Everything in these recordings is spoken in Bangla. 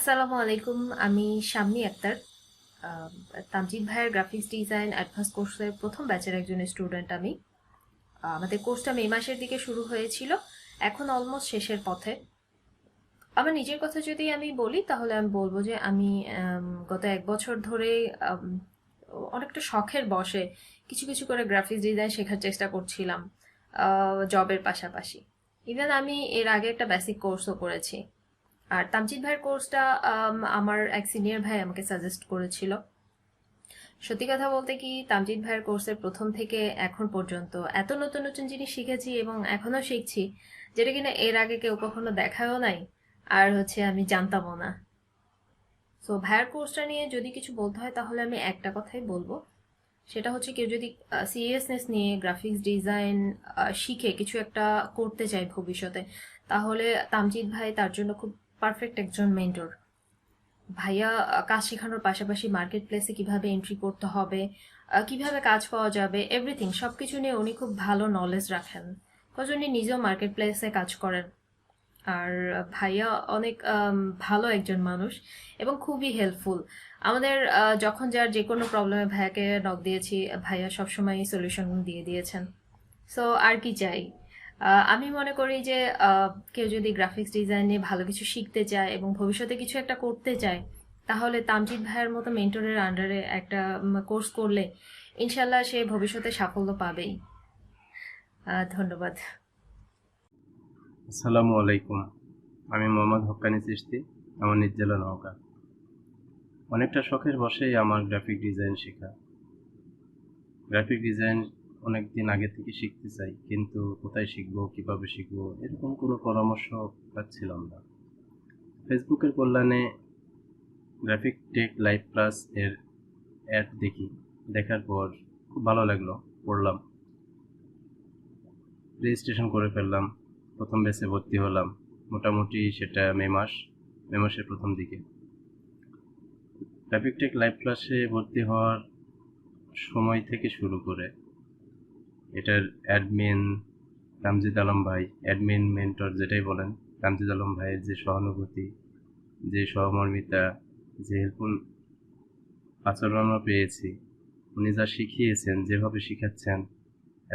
আসসালামু আলাইকুম। আমি শাম্মী আক্তার। আহ, তামজিদ ভাইয়ের গ্রাফিক্স ডিজাইন অ্যাডভান্স কোর্সের প্রথম ব্যাচের একজন স্টুডেন্ট আমি। আমাদের কোর্সটা মে মাসের দিকে শুরু হয়েছিল, এখন অলমোস্ট শেষের পথে। আমার নিজের কথা যদি আমি বলি তাহলে আমি বলবো যে আমি গত 1 বছর ধরে আম, অনেকটা শখের বশে কিছু কিছু করে গ্রাফিক্স ডিজাইন শেখার চেষ্টা করছিলাম জবের পাশাপাশি। ইভেন আমি এর আগে একটা বেসিক কোর্সও করেছি। আর তামজিদ ভাইয়ের কোর্সটা আমার এক সিনিয়র ভাই আমাকে সাজেস্ট করেছিল। সত্যি কথা বলতে কি, তামজিদ ভাইয়ের কোর্সের প্রথম থেকে এখন পর্যন্ত এত নতুন নতুন জিনিস শিখেছি এবং এখনো শিখছি, যেটা কিনা এর আগে কেউ কখনো দেখাও নাই, আর আমি জানতামও না। সো ভাইয়ার কোর্সটা নিয়ে যদি কিছু বলতে হয় তাহলে আমি একটা কথাই বলবো, সেটা হচ্ছে কেউ যদি সিরিয়াসনেস নিয়ে গ্রাফিক্স ডিজাইন শিখে কিছু একটা করতে চায় ভবিষ্যতে, তাহলে তামজিদ ভাই তার জন্য খুব পারফেক্ট একজন মেন্টর। ভাইয়া কাজ শেখানোর পাশাপাশি মার্কেট প্লেসে কিভাবে এন্ট্রি করতে হবে, কিভাবে কাজ পাওয়া যাবে, এভরিথিং সবকিছু নিয়ে উনি খুব ভালো নলেজ রাখেন, কজ উনি নিজেও মার্কেট প্লেসে কাজ করেন। আর ভাইয়া অনেক ভালো একজন মানুষ এবং খুবই হেল্পফুল আমাদের। যখন যার যে কোনো প্রবলেমে ভাইয়াকে নক দিয়েছি, ভাইয়া সবসময় সলিউশন দিয়ে দিয়েছেন। সো আর কি চাই। আমি মনে করি যে কেউ যদি গ্রাফিক্স ডিজাইন নিয়ে ভালো কিছু শিখতে চায় এবং ভবিষ্যতে কিছু একটা করতে চায়, তাহলে তামজিদ ভাইয়ের মতো মেন্টরের আন্ডারে একটা কোর্স করলে ইনশাল্লাহ সে ভবিষ্যতে সাফল্য পাবেই। ধন্যবাদ। আসসালামু আলাইকুম। আমি মোহাম্মদ হক্কানি চিশতি। আমার নিজ জেলা নওগাঁ। অনেকটা শখের বশেই আমার গ্রাফিক ডিজাইন শেখা। গ্রাফিক ডিজাইন অনেক দিন আগে থেকে শিখতে চাই, কিন্তু কোথায় শিখবো, কিভাবে শিখবো, এরকম কোনো পরামর্শ পাচ্ছিলাম না। ফেসবুকের কল্যাণে গ্রাফিক টেক লাইভ ক্লাস এর অ্যাড দেখি। দেখার পর খুব ভালো লাগলো, পড়লাম, রেজিস্ট্রেশন করে ফেললাম। প্রথম ব্যাচে ভর্তি হলাম। মোটামুটি সেটা মে মাসের প্রথম দিকে। গ্রাফিক টেক লাইভ ক্লাসে ভর্তি হওয়ার সময় থেকে শুরু করে এটার অ্যাডমিন তামজিদ আলম ভাই, অ্যাডমিন মেন্টর যেটাই বলেন, তামজিদ আলম ভাইয়ের যে সহানুভূতি, যে সহমর্মিতা, যে হেল্পফুল আচরণও পেয়েছি, উনি যা শিখিয়েছেন, যেভাবে শিখাচ্ছেন,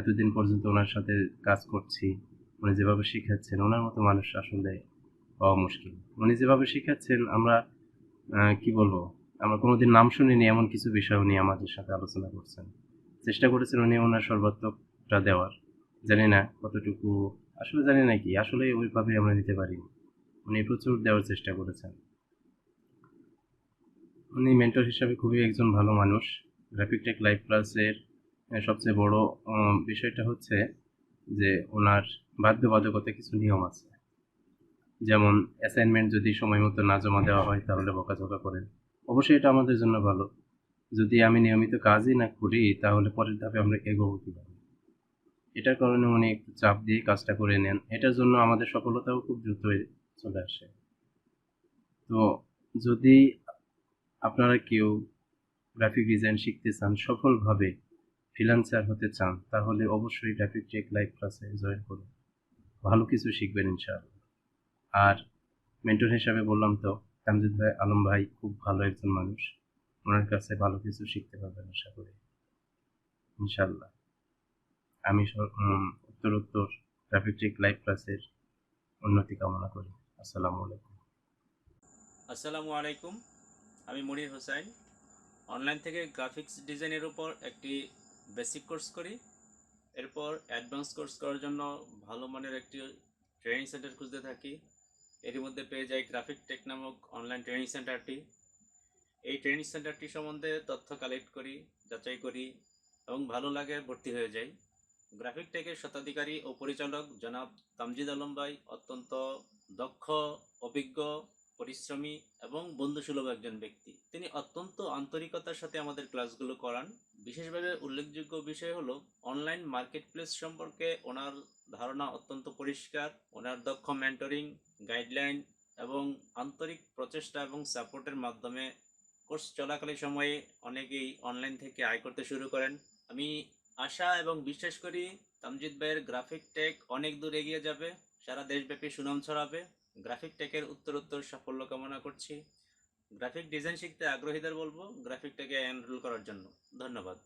এতদিন পর্যন্ত ওনার সাথে কাজ করছি, উনি যেভাবে শিখাচ্ছেন, ওনার মতো মানুষ আসলে পাওয়া মুশকিল। উনি যেভাবে শিখাচ্ছেন, আমরা কি বলবো, আমরা কোনোদিন নাম শুনিনি এমন কিছু বিষয় উনি আমাদের সাথে আলোচনা করছেন। চেষ্টা করেছেন উনি ওনার সর্বাত্মকটা দেওয়ার। জানি না কতটুকু, আসলে জানি না কি, আসলে ওইভাবে আমরা নিতে পারিনি। উনি প্রচুর দেওয়ার চেষ্টা করেছেন। উনি মেন্টর হিসাবে খুবই একজন ভালো মানুষ। গ্রাফিক টেক লাইভ ক্লাসের সবচেয়ে বড় বিষয়টা হচ্ছে যে ওনার বাধ্যবাধকতা কিছু নিয়ম আছে। যেমন অ্যাসাইনমেন্ট যদি সময় মতো না জমা দেওয়া হয় তাহলে বকাঝকা করেন। অবশ্যই এটা আমাদের জন্য ভালো। যদি আমি নিয়মিত কাজই না করি তাহলে পরের ধাপে আমরা এগোবো কীভাবে? এটার কারণে উনি একটু চাপ দিয়ে কাজটা করে নেন। এটার জন্য আমাদের সফলতাও খুব দ্রুতই চলে আসে। তো যদি আপনারা কেউ গ্রাফিক ডিজাইন শিখতে চান, সফলভাবে ফ্রিল্যান্সার হতে চান, তাহলে অবশ্যই গ্রাফিক টেক লাইভ ক্লাসে জয়েন করুন। ভালো কিছু শিখবেন ইনশাআল্লাহ। আর মেন্টর হিসাবে বললাম তো, তামজিদ ভাই আলম ভাই খুব ভালো একজন মানুষ। ওনার কাছে ভালো কিছু শিখতে পারবেন আশা করি, ইনশাআল্লাহ। আমি উত্তরোত্তর গ্রাফিক টেক লাইভ ক্লাসের উন্নতি কামনা করি। আসসালামু আলাইকুম। আসসালামু আলাইকুম। আমি মনির হোসাইন। অনলাইন থেকে গ্রাফিক্স ডিজাইনের উপর একটি বেসিক কোর্স করি। এরপর অ্যাডভান্স কোর্স করার জন্য ভালো মানের একটি ট্রেনিং সেন্টার খুঁজতে থাকি। এর মধ্যে পেয়ে যাই গ্রাফিক টেক নামক অনলাইন ট্রেনিং সেন্টারটি। এই ট্রেনিং সেন্টারটি সম্বন্ধে তথ্য কালেক্ট করি, যাচাই করি এবং ভালো লাগে ভর্তি হয়ে যাই। গ্রাফিক টেকের স্বত্বাধিকারী ও পরিচালক জনাব তামজিদ আলম ভাই অত্যন্ত দক্ষ, অভিজ্ঞ, পরিশ্রমী এবং বন্ধুসুলভ একজন ব্যক্তি। তিনি অত্যন্ত আন্তরিকতার সাথে আমাদের ক্লাসগুলো করান। বিশেষভাবে উল্লেখযোগ্য বিষয় হলো অনলাইন মার্কেট প্লেস সম্পর্কে ওনার ধারণা অত্যন্ত পরিষ্কার। ওনার দক্ষ মেন্টরিং, গাইডলাইন এবং আন্তরিক প্রচেষ্টা এবং সাপোর্টের মাধ্যমে কোর্স চলাকালীন সময়ে অনেকেই অনলাইন থেকে আয় করতে শুরু করেন। আমি আশা এবং বিশ্বাস করি তামজিদ ভাইয়ের গ্রাফিক টেক অনেক দূর এগিয়ে যাবে, সারা দেশব্যাপী সুনাম ছড়াবে। গ্রাফিক টেকের উত্তরোত্তর সাফল্য কামনা করছি। গ্রাফিক ডিজাইন শিখতে আগ্রহীদের বলবো গ্রাফিক টেকে এনরোল করার জন্য। ধন্যবাদ।